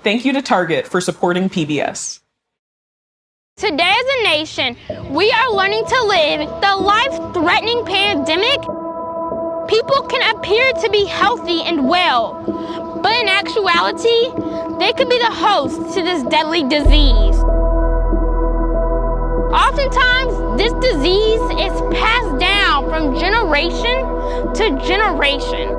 Thank you to Target for supporting PBS. Today as a nation, we are learning to live the life-threatening pandemic. People can appear to be healthy and well, but in actuality, they could be the host to this deadly disease. Oftentimes, this disease is passed down from generation to generation.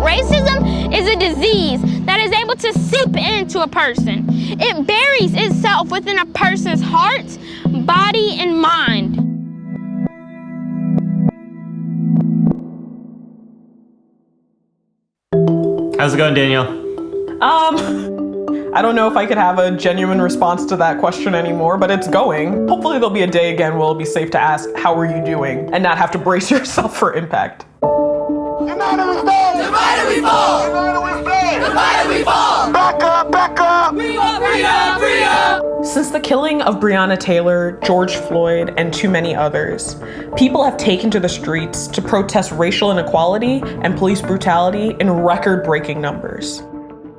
Racism is a disease that is able to seep into a person. It buries itself within a person's heart, body, and mind. How's it going, Daniel? I don't know if I could have a genuine response to that question anymore, but it's going. Hopefully there'll be a day again where it'll be safe to ask, how are you doing? And not have to brace yourself for impact. United we stand! Divided we fall! United we stand! Divided we fall! Back up! Back up! Free up! Free up! Free up! Since the killing of Breonna Taylor, George Floyd, and too many others, people have taken to the streets to protest racial inequality and police brutality in record-breaking numbers.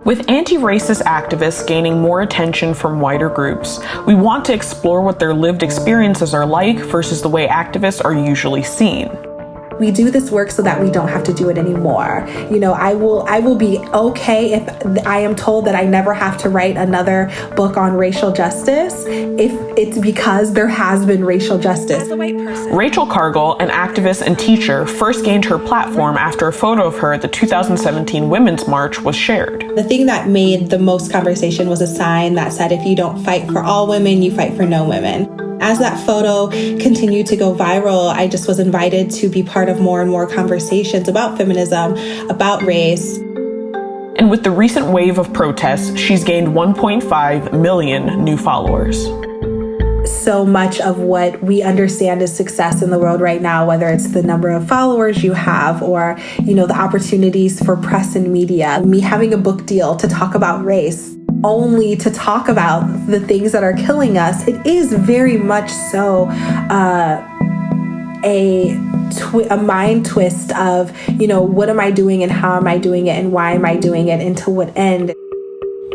With anti-racist activists gaining more attention from wider groups, we want to explore what their lived experiences are like versus the way activists are usually seen. We do this work so that we don't have to do it anymore. You know, I will be okay if I am told that I never have to write another book on racial justice if it's because there has been racial justice. As a white person. Rachel Cargle, an activist and teacher, first gained her platform after a photo of her at the 2017 Women's March was shared. The thing that made the most conversation was a sign that said, if you don't fight for all women, you fight for no women. As that photo continued to go viral, I just was invited to be part of more and more conversations about feminism, about race. And with the recent wave of protests, she's gained 1.5 million new followers. So much of what we understand as success in the world right now, whether it's the number of followers you have or, you know, the opportunities for press and media, me having a book deal to talk about race, only to talk about the things that are killing us, it is very much so a mind twist of, you know, what am I doing and how am I doing it and why am I doing it and to what end?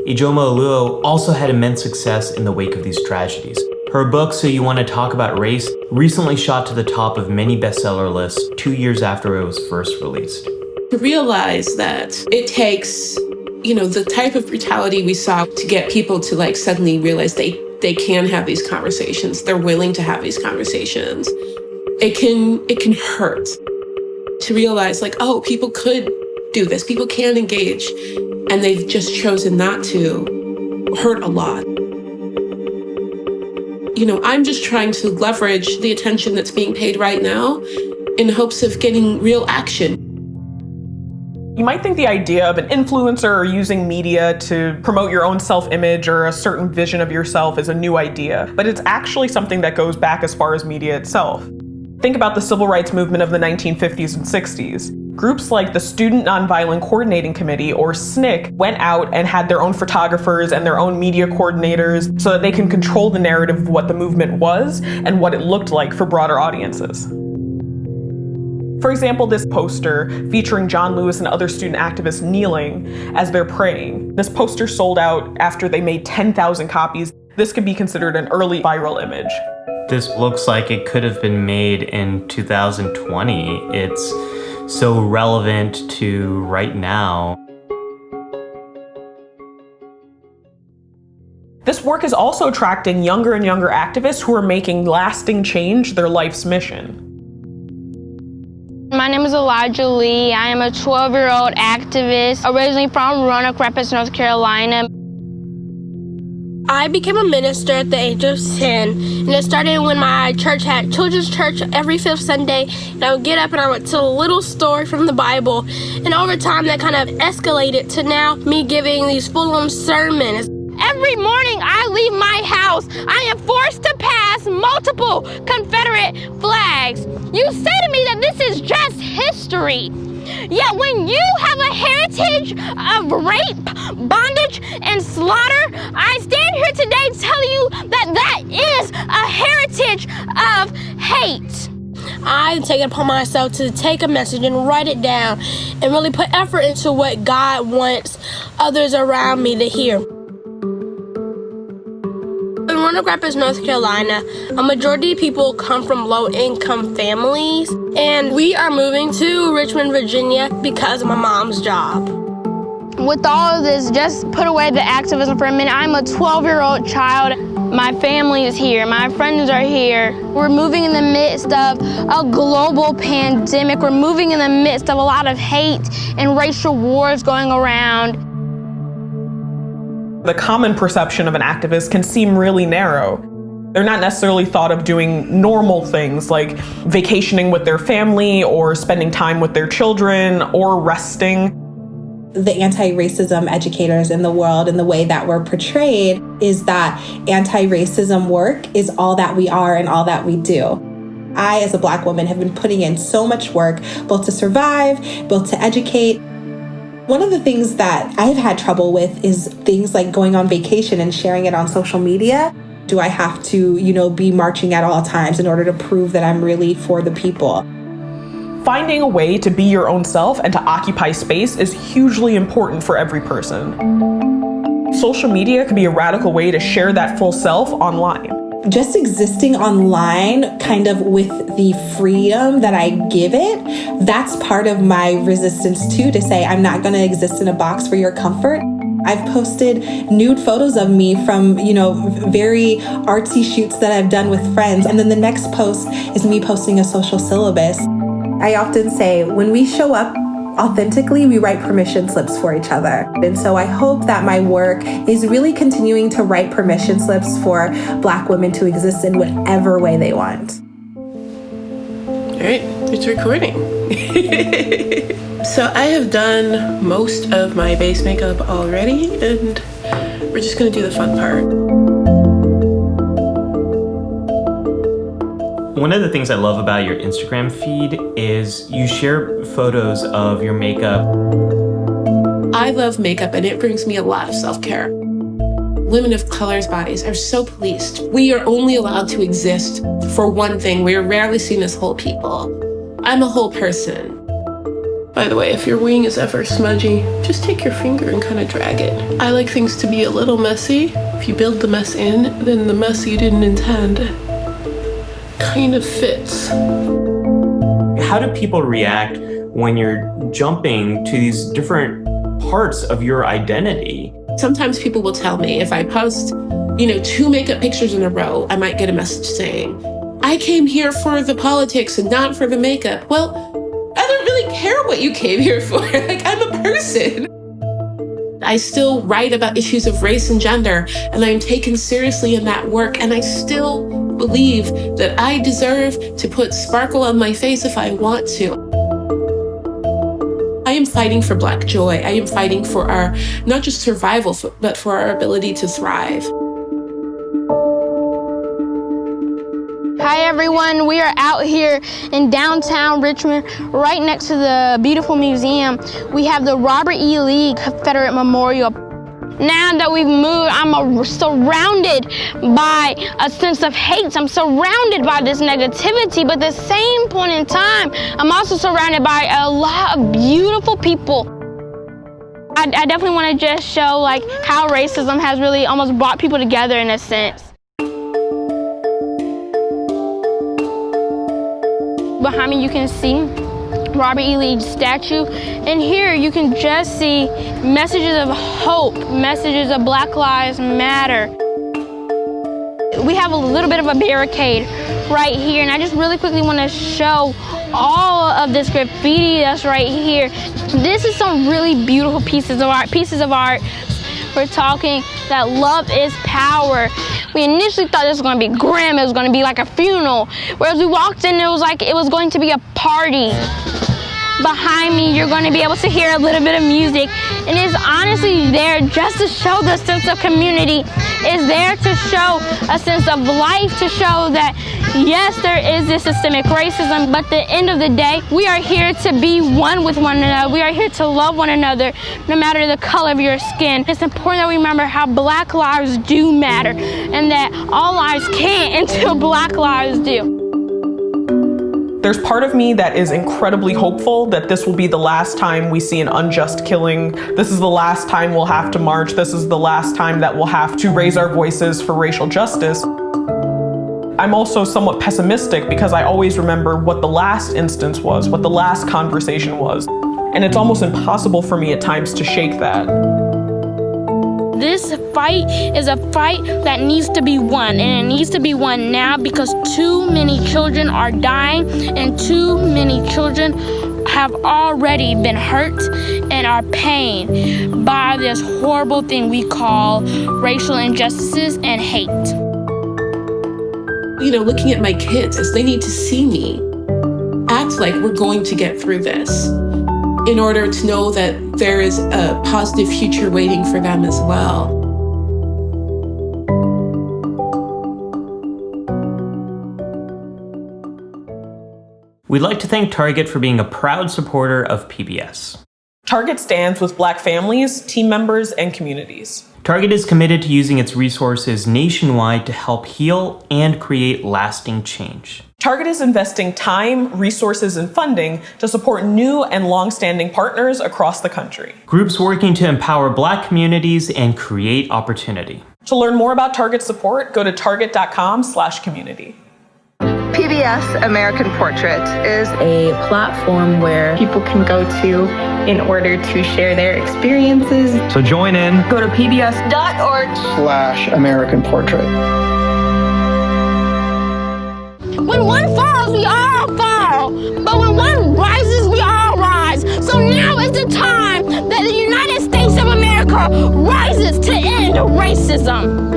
Ijeoma Oluo also had immense success in the wake of these tragedies. Her book, So You Want to Talk About Race, recently shot to the top of many bestseller lists 2 years after it was first released. To realize that it takes, you know, the type of brutality we saw to get people to like suddenly realize they can have these conversations. They're willing to have these conversations. It can hurt to realize like, oh, people could do this. People can engage, and they've just chosen not to. Hurt a lot. You know, I'm just trying to leverage the attention that's being paid right now in hopes of getting real action. You might think the idea of an influencer or using media to promote your own self-image or a certain vision of yourself is a new idea, but it's actually something that goes back as far as media itself. Think about the civil rights movement of the 1950s and 60s. Groups like the Student Nonviolent Coordinating Committee, or SNCC, went out and had their own photographers and their own media coordinators so that they can control the narrative of what the movement was and what it looked like for broader audiences. For example, this poster featuring John Lewis and other student activists kneeling as they're praying. This poster sold out after they made 10,000 copies. This could be considered an early viral image. This looks like it could have been made in 2020. It's so relevant to right now. This work is also attracting younger and younger activists who are making lasting change their life's mission. My name is Elijah Lee. I am a 12-year-old activist, originally from Roanoke Rapids, North Carolina. I became a minister at the age of 10, and it started when my church had children's church every fifth Sunday, and I would get up and I would tell a little story from the Bible, and over time that kind of escalated to now me giving these full-on sermons. Every morning I leave my house, I am forced to pass multiple Confederate flags. You say to me that this is just history. Yet when you have a heritage of rape, bondage, and slaughter, I stand here today telling you that that is a heritage of hate. I take it upon myself to take a message and write it down and really put effort into what God wants others around me to hear. In Roanoke Rapids, North Carolina, a majority of people come from low-income families, and we are moving to Richmond, Virginia because of my mom's job. With all of this, just put away the activism for a minute. I'm a 12-year-old child. My family is here. My friends are here. We're moving in the midst of a global pandemic. We're moving in the midst of a lot of hate and racial wars going around. The common perception of an activist can seem really narrow. They're not necessarily thought of doing normal things like vacationing with their family or spending time with their children or resting. The anti-racism educators in the world and the way that we're portrayed is that anti-racism work is all that we are and all that we do. I, as a Black woman, have been putting in so much work, both to survive, both to educate. One of the things that I've had trouble with is things like going on vacation and sharing it on social media. Do I have to, be marching at all times in order to prove that I'm really for the people? Finding a way to be your own self and to occupy space is hugely important for every person. Social media can be a radical way to share that full self online. Just existing online, kind of with the freedom that I give it, that's part of my resistance too, to say I'm not going to exist in a box for your comfort. I've posted nude photos of me from, very artsy shoots that I've done with friends. And then the next post is me posting a social syllabus. I often say, when we show up authentically, we write permission slips for each other. And so I hope that my work is really continuing to write permission slips for Black women to exist in whatever way they want. All right, it's recording. So I have done most of my base makeup already, and we're just gonna do the fun part. One of the things I love about your Instagram feed is you share photos of your makeup. I love makeup, and it brings me a lot of self-care. Women of color's bodies are so policed. We are only allowed to exist for one thing. We are rarely seen as whole people. I'm a whole person. By the way, if your wing is ever smudgy, just take your finger and kind of drag it. I like things to be a little messy. If you build the mess in, then the mess you didn't intend kind of fits. How do people react when you're jumping to these different parts of your identity? Sometimes people will tell me if I post, 2 makeup pictures in a row, I might get a message saying, I came here for the politics and not for the makeup. Well, I don't really care what you came here for. I'm a person. I still write about issues of race and gender, and I'm taken seriously in that work, and I still believe that I deserve to put sparkle on my face if I want to. I am fighting for Black joy. I am fighting for our, not just survival, but for our ability to thrive. Hi everyone, we are out here in downtown Richmond, right next to the beautiful museum. We have the Robert E. Lee Confederate Memorial. Now that we've moved, I'm surrounded by a sense of hate. I'm surrounded by this negativity, but at the same point in time, I'm also surrounded by a lot of beautiful people. I definitely want to just show how racism has really almost brought people together in a sense. Behind me you can see Robert E. Lee's statue, and here you can just see messages of hope, messages of Black Lives Matter. We have a little bit of a barricade right here, and I just really quickly want to show all of this graffiti that's right here. This is some really beautiful pieces of art. We're talking that love is power. We initially thought this was going to be grim, it was going to be like a funeral, whereas we walked in, it was going to be a party. Behind me, you're going to be able to hear a little bit of music, and it's honestly there just to show the sense of community. It's there to show a sense of life, to show that yes, there is this systemic racism, but at the end of the day, we are here to be one with one another. We are here to love one another, no matter the color of your skin. It's important that we remember how Black lives do matter, and that all lives can't until Black lives do. There's part of me that is incredibly hopeful that this will be the last time we see an unjust killing. This is the last time we'll have to march. This is the last time that we'll have to raise our voices for racial justice. I'm also somewhat pessimistic because I always remember what the last instance was, what the last conversation was. And it's almost impossible for me at times to shake that. This fight is a fight that needs to be won, and it needs to be won now because too many children are dying and too many children have already been hurt and are pained by this horrible thing we call racial injustices and hate. You know, looking at my kids as they need to see me act like we're going to get through this in order to know that there is a positive future waiting for them as well. We'd like to thank Target for being a proud supporter of PBS. Target stands with Black families, team members, and communities. Target is committed to using its resources nationwide to help heal and create lasting change. Target is investing time, resources, and funding to support new and long-standing partners across the country. Groups working to empower Black communities and create opportunity. To learn more about Target support, go to target.com/community. PBS American Portrait is a platform where people can go to in order to share their experiences. So join in. Go to pbs.org/American Portrait. When one falls, we all fall. But when one rises, we all rise. So now is the time that the United States of America rises to end racism.